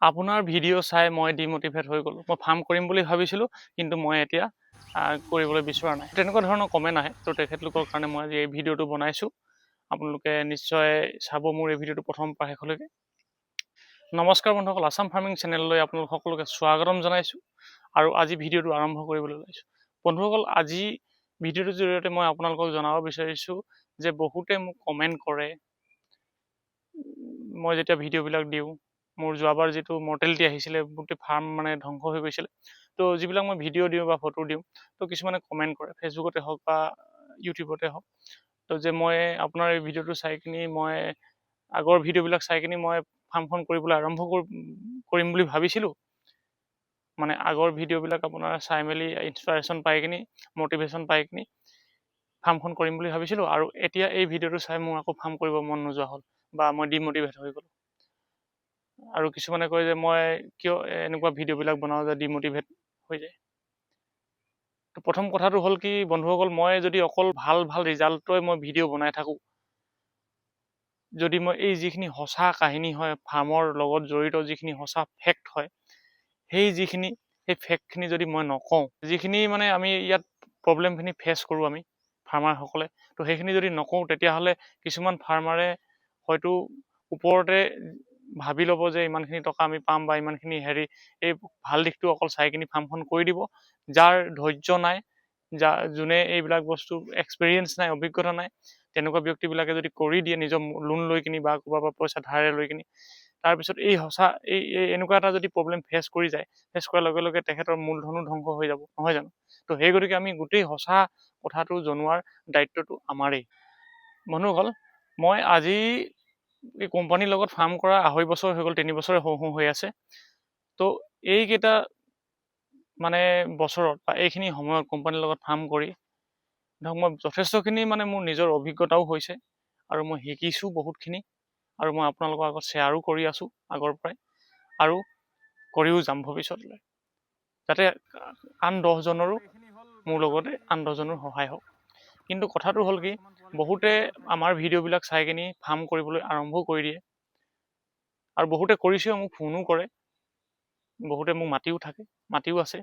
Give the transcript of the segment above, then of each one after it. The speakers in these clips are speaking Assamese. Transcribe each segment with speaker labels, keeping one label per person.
Speaker 1: আপোনাৰ ভিডিঅ' চাই মই ডিম'টিভেট হৈ গ'লোঁ। মই ফাৰ্ম কৰিম বুলি ভাবিছিলোঁ, কিন্তু মই এতিয়া কৰিবলৈ বিচৰা নাই। তেনেকুৱা ধৰণৰ কমেণ্ট আহে। তো তেখেতলোকৰ কাৰণে মই আজি এই ভিডিঅ'টো বনাইছোঁ। আপোনালোকে নিশ্চয় চাব মোৰ এই ভিডিঅ'টো প্ৰথমৰ পৰা শেষলৈকে। নমস্কাৰ বন্ধুসকল, আছাম ফাৰ্মিং চেনেললৈ আপোনালোক সকলোকে স্বাগতম জনাইছোঁ আৰু আজি ভিডিঅ'টো আৰম্ভ কৰিবলৈ ওলাইছোঁ। বন্ধুসকল, আজি ভিডিঅ'টোৰ জৰিয়তে মই আপোনালোকক জনাব বিচাৰিছোঁ যে বহুতে মোক কমেণ্ট কৰে মই যেতিয়া ভিডিঅ'বিলাক দিওঁ। মোৰ যোৱাবাৰ যিটো মৰ্টেলিটি আহিছিলে, গোটেই ফাৰ্ম মানে ধ্বংস হৈ গৈছিলে। তো যিবিলাক মই ভিডিঅ' দিওঁ বা ফটো দিওঁ, তো কিছুমানে কমেণ্ট কৰে ফেচবুকতে হওক বা ইউটিউবতে হওক, তো যে মই আপোনাৰ এই ভিডিঅ'টো চাই কিনি মই আগৰ ভিডিঅ'বিলাক চাই কিনি মই ফাৰ্মখন কৰিবলৈ আৰম্ভ কৰিম বুলি ভাবিছিলোঁ। মানে আগৰ ভিডিঅ'বিলাক আপোনাৰ চাই মেলি ইনস্পিৰেশ্যন পাই কিনি, মটিভেশ্যন পাই কিনি ফাৰ্মখন কৰিম বুলি ভাবিছিলোঁ, আৰু এতিয়া এই ভিডিঅ'টো চাই মোৰ আকৌ ফাৰ্ম কৰিব মন নোযোৱা হ'ল বা মই ডিম'টিভেট হৈ গ'লোঁ। আৰু কিছুমানে কয় যে মই কিয় এনেকুৱা ভিডিঅ'বিলাক বনাওঁ যে ডিম'টিভেট হৈ যায়। তো প্ৰথম কথাটো হ'ল কি বন্ধুসকল, মই যদি অকল ভাল ৰিজাল্টই মই ভিডিঅ' বনাই থাকোঁ, যদি মই এই যিখিনি সঁচা কাহিনী হয়, ফাৰ্মৰ লগত জড়িত যিখিনি সঁচা ফেক্ট হয়, সেই ফেক্টখিনি যদি মই নকওঁ, যিখিনি মানে আমি ইয়াত প্ৰব্লেমখিনি ফেচ কৰোঁ আমি ফাৰ্মাৰসকলে, তো সেইখিনি যদি নকওঁ, তেতিয়াহ'লে কিছুমান ফাৰ্মাৰে হয়তো ওপৰতে ভাবি ল'ব যে ইমানখিনি টকা আমি পাম বা ইমানখিনি এই ভাল দিশটো অকল চাই কিনি ফাৰ্মখন কৰি দিব। যাৰ ধৈৰ্য নাই, যোনে এইবিলাক বস্তু এক্সপিৰিয়েঞ্চ নাই, অভিজ্ঞতা নাই, তেনেকুৱা ব্যক্তিবিলাকে যদি কৰি দিয়ে নিজৰ লোন লৈ কিনি বা ক'ৰবাৰ পৰা পইচা ধাৰে লৈ কিনি, তাৰপিছত এই এনেকুৱা এটা যদি প্ৰব্লেম ফেচ কৰি যায়, ফেচ কৰাৰ লগে লগে তেখেতৰ মূলধনো ধ্বংস হৈ যাব, নহয় জানো? তো সেই গতিকে আমি গোটেই সঁচা কথাটো জনোৱাৰ দায়িত্বটো আমাৰেই। বন্ধুসকল, মই আজি এই কোম্পানীৰ লগত ফাৰ্ম কৰা 2.5 বছৰ হৈ গ'ল, 3 বছৰে হওঁ হৈ আছে। তো এইকেইটা মানে বছৰত বা এইখিনি সময়ত কোম্পানীৰ লগত ফাৰ্ম কৰি ধৰক মই যথেষ্টখিনি মানে মোৰ নিজৰ অভিজ্ঞতাও হৈছে আৰু মই শিকিছোঁ বহুতখিনি, আৰু মই আপোনালোকৰ আগত শ্বেয়াৰো কৰি আছোঁ আগৰ পৰাই, আৰু কৰিও যাম ভৱিষ্যতলৈ, যাতে আন 10জনৰো মোৰ লগতে আন 10জনৰ সহায় হওক। কিন্তু কথাটো হ'ল কি, বহুতে আমাৰ ভিডিঅ'বিলাক চাই কিনি ফাৰ্ম কৰিবলৈ আৰম্ভ কৰি দিয়ে, আৰু বহুতে কৰিছেও, মোক ফোনো কৰে, বহুতে মোক মাতিও আছে,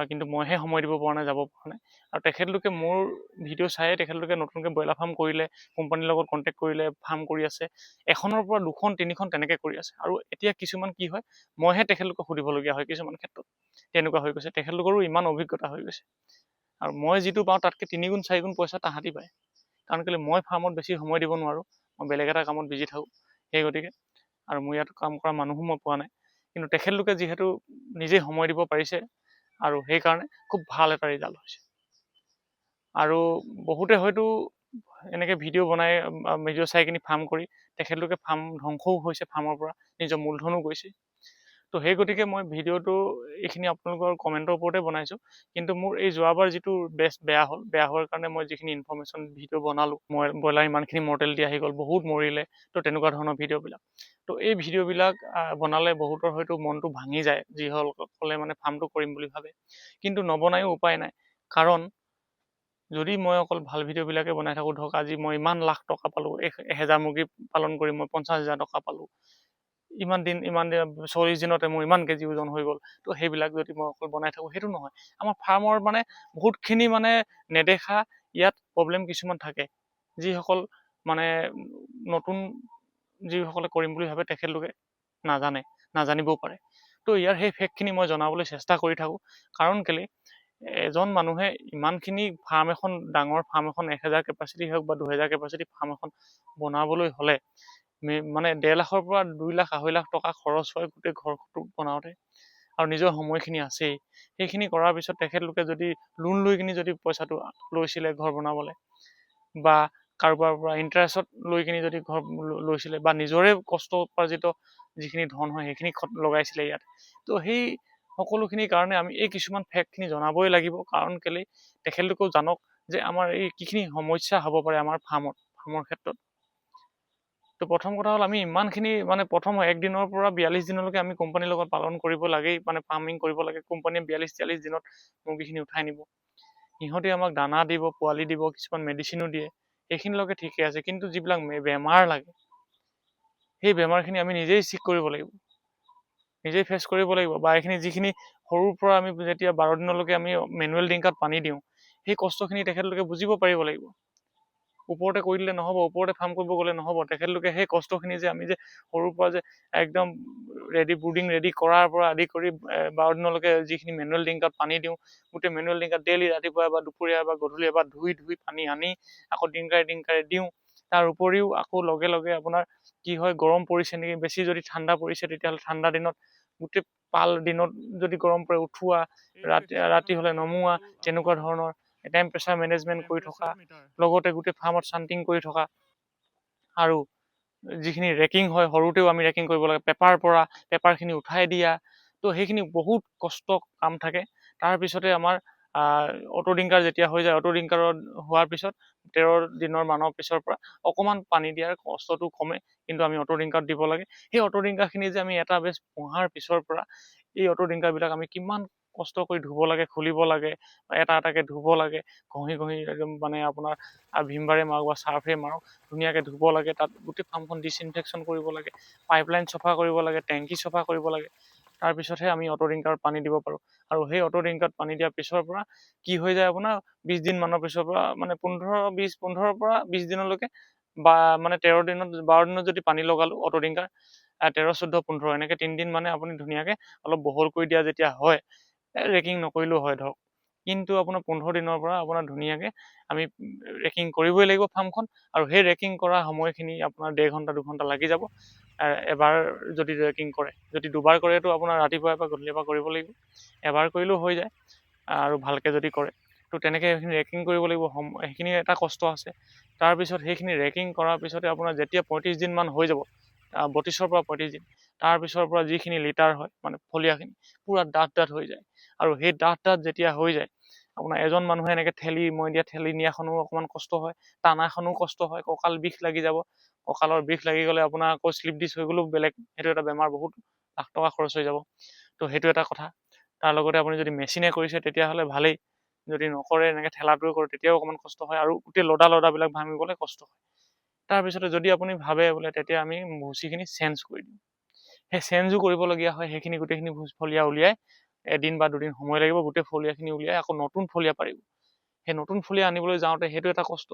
Speaker 1: কিন্তু মইহে সময় দিব পৰা নাই, যাব পৰা নাই। আৰু তেখেতলোকে মোৰ ভিডিঅ' চায়ে তেখেতলোকে নতুনকৈ ব্ৰইলাৰ ফাৰ্ম কৰিলে, কোম্পানীৰ লগত কণ্টেক্ট কৰিলে, ফাৰ্ম কৰি আছে, 1খনৰ পৰা 2খন 3খন তেনেকৈ কৰি আছে। আৰু এতিয়া কিছুমান কি হয়, মইহে তেখেতলোকক সুধিবলগীয়া হয় কিছুমান ক্ষেত্ৰত, তেনেকুৱা হৈ গৈছে। তেখেতলোকৰো ইমান অভিজ্ঞতা হৈ গৈছে, আৰু মই যিটো পাওঁ তাতকৈ 3 গুণ 4 গুণ পইচা তাহাঁতি পায়। কাৰণ কেলৈ, মই ফাৰ্মত বেছি সময় দিব নোৱাৰোঁ, মই বেলেগ এটা কামত বিজি থাকোঁ, সেই গতিকে, আৰু মোৰ ইয়াত কাম কৰা মানুহো মই পোৱা নাই। কিন্তু তেখেতলোকে যিহেতু নিজে সময় দিব পাৰিছে, আৰু সেইকাৰণে খুব ভাল এটা ৰিজাল্ট হৈছে। আৰু বহুতে হয়তো এনেকৈ ভিডিঅ' চাই কিনি ফাৰ্ম কৰি তেখেতলোকে ফাৰ্ম ধ্বংসও হৈছে, ফাৰ্মৰ পৰা নিজৰ মূলধনো গৈছে। তো সেই গতিকে মই ভিডিঅ'টো এইখিনি আপোনালোকৰ কমেণ্টৰ ওপৰতে বনাইছোঁ। কিন্তু মোৰ এই যোৱাবাৰ যিটো বেয়া হোৱাৰ কাৰণে মই যিখিনি ইনফৰ্মেশ্যন ভিডিঅ' বনালোঁ, মই ব্ৰইলাৰ ইমানখিনি মৰ্টেলিটি আহি গ'ল, বহুত মৰিলে, তো তেনেকুৱা ধৰণৰ ভিডিঅ'বিলাক। তো এই ভিডিঅ'বিলাক বনালে বহুতৰ হয়তো মনটো ভাঙি যায়, যিসকলে মানে ফাৰ্মটো কৰিম বুলি ভাবে, কিন্তু নবনায়ো উপায় নাই। কাৰণ যদি মই অকল ভাল ভিডিঅ'বিলাকে বনাই থাকোঁ, ধৰক আজি মই ইমান লাখ টকা পালোঁ, 1000 মুৰ্গী পালন কৰি মই 50,000 টকা পালোঁ, ইমান দিন 40 দিনতে মোৰ ইমান কেজি ওজন হৈ গ'ল, তো সেইবিলাক যদি মই অকল বনাই থাকোঁ, সেইটো নহয়। আমাৰ ফাৰ্মৰ মানে বহুতখিনি মানে নেদেখা ইয়াত প্ৰব্লেম কিছুমান থাকে, যিসকল মানে নতুন যিসকলে কৰিম বুলি ভাবে তেখেতলোকে নাজানিবও পাৰে। তো ইয়াৰ সেই ফেক্টখিনি মই জনাবলৈ চেষ্টা কৰি থাকোঁ। কাৰণ কেলৈ, এজন মানুহে ইমানখিনি ডাঙৰ ফাৰ্ম এখন 1000 কেপাচিটি হওক বা 2000 কেপাচিটি ফাৰ্ম এখন বনাবলৈ হ'লে মানে 1.5 লাখৰ পৰা 2 লাখ 2.5 লাখ টকা খৰচ হয় গোটেই ঘৰটো বনাওঁতে, আৰু নিজৰ সময়খিনি আছেই। সেইখিনি কৰাৰ পিছত তেখেতলোকে যদি লোন লৈ কিনি যদি পইচাটো লৈছিলে ঘৰ বনাবলৈ, বা কাৰোবাৰ পৰা ইণ্টাৰেষ্টত লৈ কিনি যদি ঘৰ লৈছিলে, বা নিজৰে কষ্ট উপাৰ্জিত যিখিনি ধন হয় সেইখিনি লগাইছিলে ইয়াত, তো সেই সকলোখিনিৰ কাৰণে আমি এই কিছুমান ফেক্টখিনি জনাবই লাগিব। কাৰণ কেলৈ, তেখেতলোকেও জানক যে আমাৰ এই কিখিনি সমস্যা হ'ব পাৰে আমাৰ ফাৰ্মৰ ক্ষেত্ৰত। তো প্ৰথম কথা হ'ল, আমি ইমানখিনি মানে প্ৰথম 1 দিনৰ পৰা 42 দিনলৈকে আমি কোম্পানীৰ লগত পালন কৰিব লাগেই, মানে ফাৰ্মিং কৰিব লাগে। কোম্পানীয়ে 42-43 দিনত মুৰ্গীখিনি উঠাই নিব, সিহঁতে আমাক দানা দিব, পোৱালি দিব, কিছুমান মেডিচিনো দিয়ে, সেইখিনিলৈকে ঠিকে আছে। কিন্তু যিবিলাক বেমাৰ লাগে, সেই বেমাৰখিনি আমি নিজেই ঠিক কৰিব লাগিব। নিজেই ফেচ কৰিব লাগিব। বা এইখিনি যিখিনি সৰুৰ পৰা আমি যেতিয়া 12 দিনলৈকে আমি মেনুৱেল ড্ৰিংকাৰত পানী দিওঁ, সেই কষ্টখিনি তেখেতলোকে বুজিব পাৰিব লাগিব। ওপৰতে কৰি দিলে নহ'ব, ওপৰতে ফাৰ্ম কৰিব গ'লে নহ'ব। তেখেতলোকে সেই কষ্টখিনি যে আমি যে সৰুৰ পৰা যে একদম ব্ৰুডিং ৰেডি কৰাৰ পৰা আদি কৰি 12 দিনলৈকে যিখিনি মেনুৱেল ড্ৰিংকাৰত পানী দিওঁ, গোটেই মেনুৱেল ড্ৰিংকাৰত ডেইলি ৰাতিপুৱা বা দুপৰীয়া বা গধূলি এবাৰ ধুই পানী আনি আকৌ ড্ৰিংকাৰে দিওঁ। তাৰ উপৰিও আকৌ লগে লগে আপোনাৰ কি হয়, গৰম পৰিছে নেকি, বেছি যদি ঠাণ্ডা পৰিছে তেতিয়াহ'লে ঠাণ্ডা দিনত গোটেই পাল দিনত যদি গৰম পৰে উঠোৱা, ৰাতি হ'লে নমোৱা, তেনেকুৱা ধৰণৰ টেম্পাৰেচাৰ মেনেজমেণ্ট কৰি থকা, লগতে গোটেই ফাৰ্মত চান্টিং কৰি থকা। আৰু যিখিনি ৰেকিং হয়, সৰুতেও আমি ৰেকিং কৰিব লাগে, পেপাৰখিনি উঠাই দিয়া। তো সেইখিনি বহুত কষ্ট কাম থাকে। তাৰপিছতে আমাৰ অটো ড্ৰিংকাৰ যেতিয়া হৈ যায়, অটো ড্ৰিংকাৰত হোৱাৰ পিছত 13 দিনৰ মানৰ পিছৰ পৰা অকণমান পানী দিয়াৰ কষ্টটো কমে, কিন্তু আমি অটো ড্ৰিংকাৰত দিব লাগে। সেই অটো ড্ৰিংকাৰখিনি যে আমি এটা বেচ পোহাৰ পিছৰ পৰা এই অটো ড্ৰিংকাৰবিলাক আমি কিমান কষ্ট কৰি ধুব লাগে, খুলিব লাগে, এটা এটাকে ধুব লাগে, ঘঁহি একদম মানে আপোনাৰ ভিমবাৰে মাৰক বা চাৰ্ফে মাৰক, ধুনীয়াকৈ ধুব লাগে। তাত গোটেই ফাৰ্মখন ডিছইনফেকশ্যন কৰিব লাগে, পাইপলাইন চফা কৰিব লাগে, টেংকি চফা কৰিব লাগে। তাৰপিছতহে আমি অটো ড্ৰিংকাৰত পানী দিব পাৰোঁ। আৰু সেই অটো ড্ৰিংকাৰত পানী দিয়াৰ পিছৰ পৰা কি হৈ যায়, আপোনাৰ 20 দিন মানৰ পিছৰ পৰা মানে 15 পৰা 20 দিনলৈকে, বা মানে 13 দিনত 12 দিনত যদি পানী লগালোঁ অটো ড্ৰিংকাৰ, 13, 14, 15 এনেকৈ 3 দিন মানে আপুনি ধুনীয়াকৈ অলপ বহল কৰি দিয়া যেতিয়া হয়, ৰেকিং নকৰিলেও হয় ধৰক। কিন্তু আপোনাৰ 15 দিনৰ পৰা আপোনাৰ ধুনীয়াকৈ আমি ৰেকিং কৰিবই লাগিব ফাৰ্মখন। আৰু সেই ৰেকিং কৰা সময়খিনি আপোনাৰ 1.5 ঘণ্টা 2 ঘণ্টা লাগি যাব এবাৰ যদি ৰেকিং কৰে। যদি দুবাৰ কৰেতো আপোনাৰ ৰাতিপুৱা এবাৰ গধূলি এবাৰ কৰিব লাগিব। এবাৰ কৰিলেও হৈ যায় আৰু ভালকৈ যদি কৰে। তো তেনেকৈ সেইখিনি ৰেকিং কৰিব লাগিব, সেইখিনি এটা কষ্ট আছে। তাৰপিছত সেইখিনি ৰেকিং কৰাৰ পিছতে আপোনাৰ যেতিয়া 35 দিনমান হৈ যাব, 32 পৰা 35 দিন, তাৰপিছৰ পৰা যিখিনি লিটাৰ হয় মানে ফলিয়াখিনি পূৰা ডাঠ হৈ যায়। আৰু সেই ডাঠ যেতিয়া হৈ যায়, আপোনাৰ এজন মানুহে এনেকৈ মই দিয়া ঠেলি নিয়াখনো অকণমান কষ্ট হয়, টানাখনো কষ্ট হয়, কঁকাল বিষ লাগি যাব। কঁকালৰ বিষ লাগি গ'লে আপোনাৰ আকৌ শ্লিপ ডিছ হৈ গ'লেও বেলেগ, সেইটো এটা বেমাৰ, বহুত লাখ টকা খৰচ হৈ যাব। তো সেইটো এটা কথা। তাৰ লগতে আপুনি যদি মেচিনে কৰিছে তেতিয়াহ'লে ভালেই, যদি নকৰে এনেকৈ ঠেলাটোৱে কৰে তেতিয়াও অকণমান কষ্ট হয়, আৰু গোটেই লদাবিলাক ভাঙিবলৈ কষ্ট হয়। তাৰপিছতে যদি আপুনি ভাবে বোলে তেতিয়া আমি ভুচিখিনি চেঞ্জ কৰি দিওঁ, সেই চেঞ্জো কৰিবলগীয়া হয়। সেইখিনি গোটেইখিনি ফলিয়া উলিয়াই 1 দিন বা 2 দিন সময় লাগিব, গোটেই ফলিয়াখিনি উলিয়াই আকৌ নতুন ফলিয়া পাৰিব। সেই নতুন ফলিয়া আনিবলৈ যাওঁতে সেইটো এটা কষ্ট,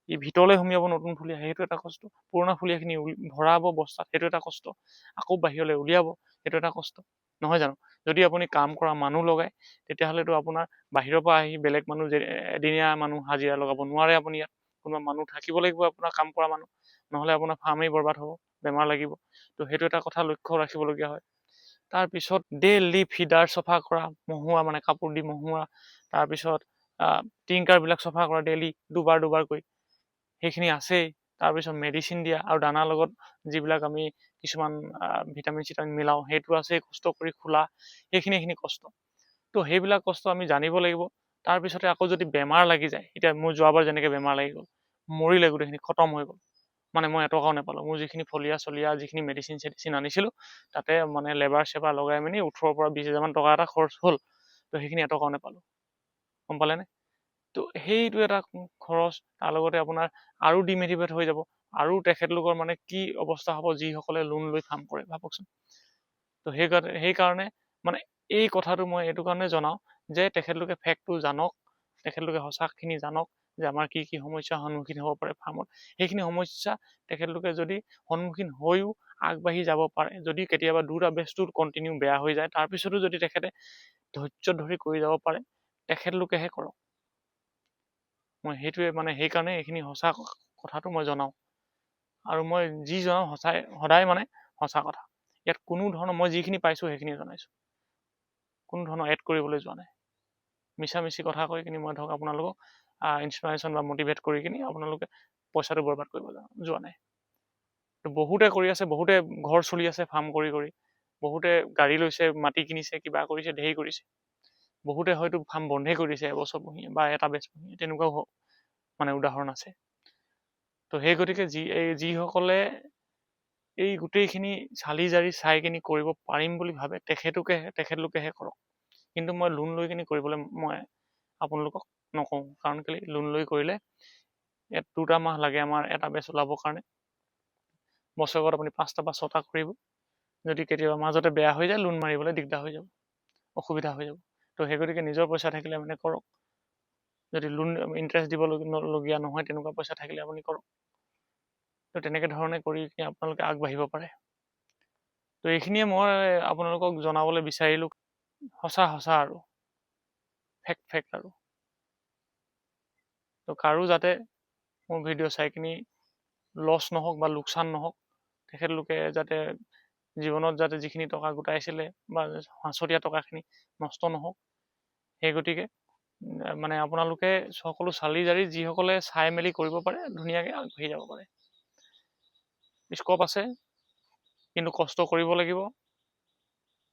Speaker 1: ই ভিতৰলৈ সুমিয়াব নতুন ফলিয়া, সেইটো এটা কষ্ট। পুৰণা ফলিয়াখিনি ভৰাব বস্তাত, সেইটো এটা কষ্ট। আকৌ বাহিৰলৈ উলিয়াব, সেইটো এটা কষ্ট, নহয় জানো? যদি আপুনি কাম কৰা মানুহ লগায় তেতিয়াহ'লেতো আপোনাৰ বাহিৰৰ পৰা আহি বেলেগ মানুহ, এদিনীয়া মানুহ হাজিৰা লগাব নোৱাৰে আপুনি। ইয়াত কোনোবা মানুহ থাকিব লাগিব, আপোনাৰ কাম কৰা মানুহ, নহ'লে আপোনাৰ ফাৰ্মেই বৰবাদ হ'ব, বেমাৰ লাগিব। তো সেইটো এটা কথা লক্ষ্য ৰাখিবলগীয়া হয়। তাৰপিছত ডেইলি ফিডাৰ চফা কৰা, মহুৱা মানে কাপোৰ দি মহুৱা, তাৰপিছত টিংকাৰবিলাক চফা কৰা ডেইলি দুবাৰকৈ, সেইখিনি আছেই। তাৰপিছত মেডিচিন দিয়া আৰু দানাৰ লগত যিবিলাক আমি কিছুমান ভিটামিন চিটামিন মিলাওঁ, সেইটো আছেই, কষ্ট কৰি খোলা, সেইখিনি কষ্ট। তো সেইবিলাক কষ্ট আমি জানিব লাগিব। তাৰপিছতে আকৌ যদি বেমাৰ লাগি যায়, এতিয়া মোৰ যোৱাবাৰ যেনেকৈ বেমাৰ লাগি গ'ল, মৰিলে গোটেইখিনি, খতম হৈ গ'ল, মানে মই এটকাও নাপালোঁ। মোৰ যিখিনি ফলিয়া যিখিনি মেডিচিন চেডিচিন আনিছিলোঁ, তাতে মানে লেবাৰ চেবাৰ লগাই মেলি 18 পৰা 20 হাজাৰমান টকা এটা খৰচ হ'ল। তো সেইখিনি এটকাও নাপালোঁ, গম পালেনে? তো সেইটো এটা খৰচ। তাৰ লগতে আপোনাৰ আৰু ডিমেটিভেট হৈ যাব, আৰু তেখেতলোকৰ মানে কি অৱস্থা হ'ব যিসকলে লোন লৈ ফাৰ্ম কৰে, ভাবকচোন। তো সেইকাৰণে মানে এই কথাটো মই এইটো কাৰণে জনাওঁ যে তেখেতলোকে ফেক্টটো জানক, তেখেতলোকে সঁচাখিনি জানক যে আমাৰ কি সমস্যাৰ সন্মুখীন হ'ব পাৰে ফাৰ্মত। সেইখিনি সমস্যা তেখেতলোকে যদি সন্মুখীন হৈও আগবাঢ়ি যাব পাৰে, যদি কেতিয়াবা দুটা বেচটো কণ্টিনিউ বেয়া হৈ যায়, তাৰপিছতো যদি তেখেতে ধৈৰ্য ধৰি কৰি যাব পাৰে, তেখেতলোকেহে কৰক। মই সেইটোৱে মানে সেইকাৰণে এইখিনি সঁচা কথাটো মই জনাওঁ, আৰু মই যি জনাওঁ সদায় মানে সঁচা কথা। ইয়াত কোনো ধৰণৰ, মই যিখিনি পাইছোঁ সেইখিনি জনাইছোঁ, কোনো ধৰণৰ এড কৰিবলৈ যোৱা নাই। মিছামিছি কথা কৈ কিনি মই ধৰক আপোনালোকক ইনস্পিৰেশ্যন বা মটিভেট কৰি কিনি আপোনালোকে পইচাটো বৰবাদ কৰিব যোৱা নাই। তো বহুতে কৰি আছে, বহুতে ঘৰ চলি আছে ফাৰ্ম কৰি, বহুতে গাড়ী লৈছে, মাটি কিনিছে, কিবা কৰিছে, ঢেৰ কৰিছে। বহুতে হয়তো ফাৰ্ম বন্ধেই কৰিছে এবছৰ পুহিয়ে বা এটা বেচ পুহিয়ে, তেনেকুৱাও মানে উদাহৰণ আছে। তো সেই গতিকে যিসকলে এই গোটেইখিনি চালি জাৰি চাই কিনি কৰিব পাৰিম বুলি ভাবে, তেখেতলোকেহে কৰক। কিন্তু মই লোন লৈ কিনি কৰিবলৈ মই আপোনালোকক নকওঁ, কাৰণ কেলৈ, লোন লৈ কৰিলে 2টা মাহ লাগে আমাৰ এটা বেচ ওলাবৰ কাৰণে। বছৰেকত আপুনি 5টা বা 6টা কৰিব, যদি কেতিয়াবা মাজতে বেয়া হৈ যায় লোন মাৰিবলৈ দিগদাৰ হৈ যাব, অসুবিধা হৈ যাব। তো সেই গতিকে নিজৰ পইচা থাকিলে মানে কৰক, যদি লোন ইণ্টাৰেষ্ট দিবলগীয়া নহয় তেনেকুৱা পইচা থাকিলে আপুনি কৰক। তো তেনেকৈ ধৰণে কৰি কিনে আপোনালোকে আগবাঢ়িব পাৰে। তো এইখিনিয়ে মই আপোনালোকক জনাবলৈ বিচাৰিলোঁ, সঁচা আৰু ফেক্ট আৰু। তো কাৰো যাতে মোৰ ভিডিঅ' চাই কিনি লছ নহওক বা লোকচান নহওক, তেখেতলোকে যাতে জীৱনত যাতে যিখিনি টকা গোটাইছিলে বা সাঁচতীয়া টকাখিনি নষ্ট নহওক, সেই গতিকে মানে আপোনালোকে সকলো চালি জাৰি যিসকলে চাই মেলি কৰিব পাৰে ধুনীয়াকৈ আগবাঢ়ি যাব পাৰে। স্ক'প আছে, কিন্তু কষ্ট কৰিব লাগিব,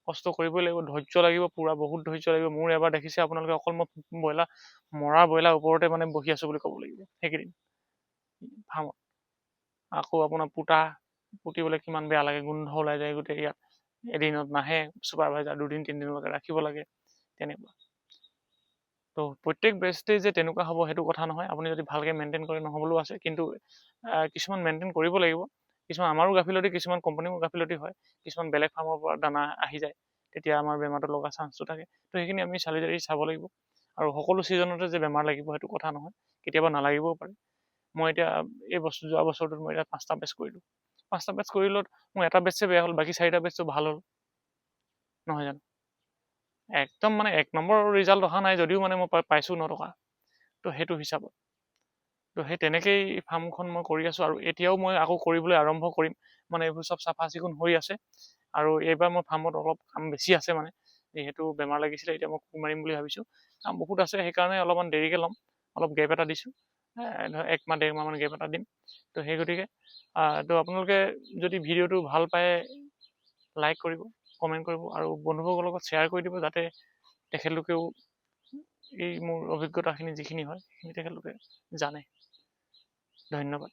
Speaker 1: কষ্ট কৰিবই লাগিব, ধৈৰ্য লাগিব, পূৰা বহুত ধৈৰ্য লাগিব। মোৰ এবাৰ দেখিছে আপোনালোকে, অকল মই মৰা ব্ৰইলাৰ ওপৰতে মানে বহি আছোঁ বুলি ক'ব লাগিব সেইকেইদিন ফাৰ্মত। আকৌ আপোনাৰ পুতিবলৈ কিমান বেয়া লাগে, গোন্ধ ওলাই যায় গোটেই ইয়াত। এদিনত নাহে ছুপাৰভাইজাৰ, 2 দিন 3 দিনলৈকে ৰাখিব লাগে, তেনেকুৱা। তো প্ৰত্যেক বেষ্টে যে তেনেকুৱা হ'ব সেইটো কথা নহয়। আপুনি যদি ভালকৈ মেইনটেইন কৰে নহ'বলৈও আছে, কিন্তু কিছুমান মেইনটেইন কৰিব লাগিব। কিছুমান আমাৰো গাফিলতি, কিছুমান কোম্পানীৰো গাফিলতি হয়, কিছুমান বেলেগ ফাৰ্মৰ পৰা দানা আহি যায়, তেতিয়া আমাৰ বেমাৰটো লগা চান্সটো থাকে। তো সেইখিনি আমি চালি জাৰি চাব লাগিব। আৰু সকলো ছিজনতে যে বেমাৰ লাগিব সেইটো কথা নহয়, কেতিয়াবা নালাগিবও পাৰে। মই এতিয়া যোৱা বছৰটোত মই এতিয়া 5টা বেচ কৰিলোঁ। 5টা বেচ কৰিলত মোৰ এটা বেচে বেয়া হ'ল, বাকী 4টা বেচটো ভাল হ'ল, নহয় জানো? একদম মানে 1 নম্বৰ ৰিজাল্ট অহা নাই যদিও মানে মই পাইছোঁ 9 টকা। তো সেইটো হিচাপত, তো সেই তেনেকেই ফাৰ্মখন মই কৰি আছোঁ। আৰু এতিয়াও মই আকৌ কৰিবলৈ আৰম্ভ কৰিম, মানে এইবোৰ চব চাফা চিকুণ হৈ আছে। আৰু এইবাৰ মোৰ ফাৰ্মত অলপ কাম বেছি আছে, মানে যিহেতু বেমাৰ লাগিছিলে, এতিয়া মই কুকুৰ মাৰিম বুলি ভাবিছোঁ। কাম বহুত আছে, সেইকাৰণে অলপমান দেৰিকৈ ল'ম, অলপ গেপ এটা দিছোঁ, ধৰ 1 মাহ 1.5 মাহমান গেপ এটা দিম। তো সেই গতিকে তো আপোনালোকে যদি ভিডিঅ'টো ভাল পায় লাইক কৰিব, কমেণ্ট কৰিব, আৰু বন্ধুবৰ্গৰ লগত শ্বেয়াৰ কৰি দিব, যাতে তেখেতলোকেও এই মোৰ অভিজ্ঞতাখিনি যিখিনি হয় সেইখিনি তেখেতলোকে জানে। ধন্যবাদ।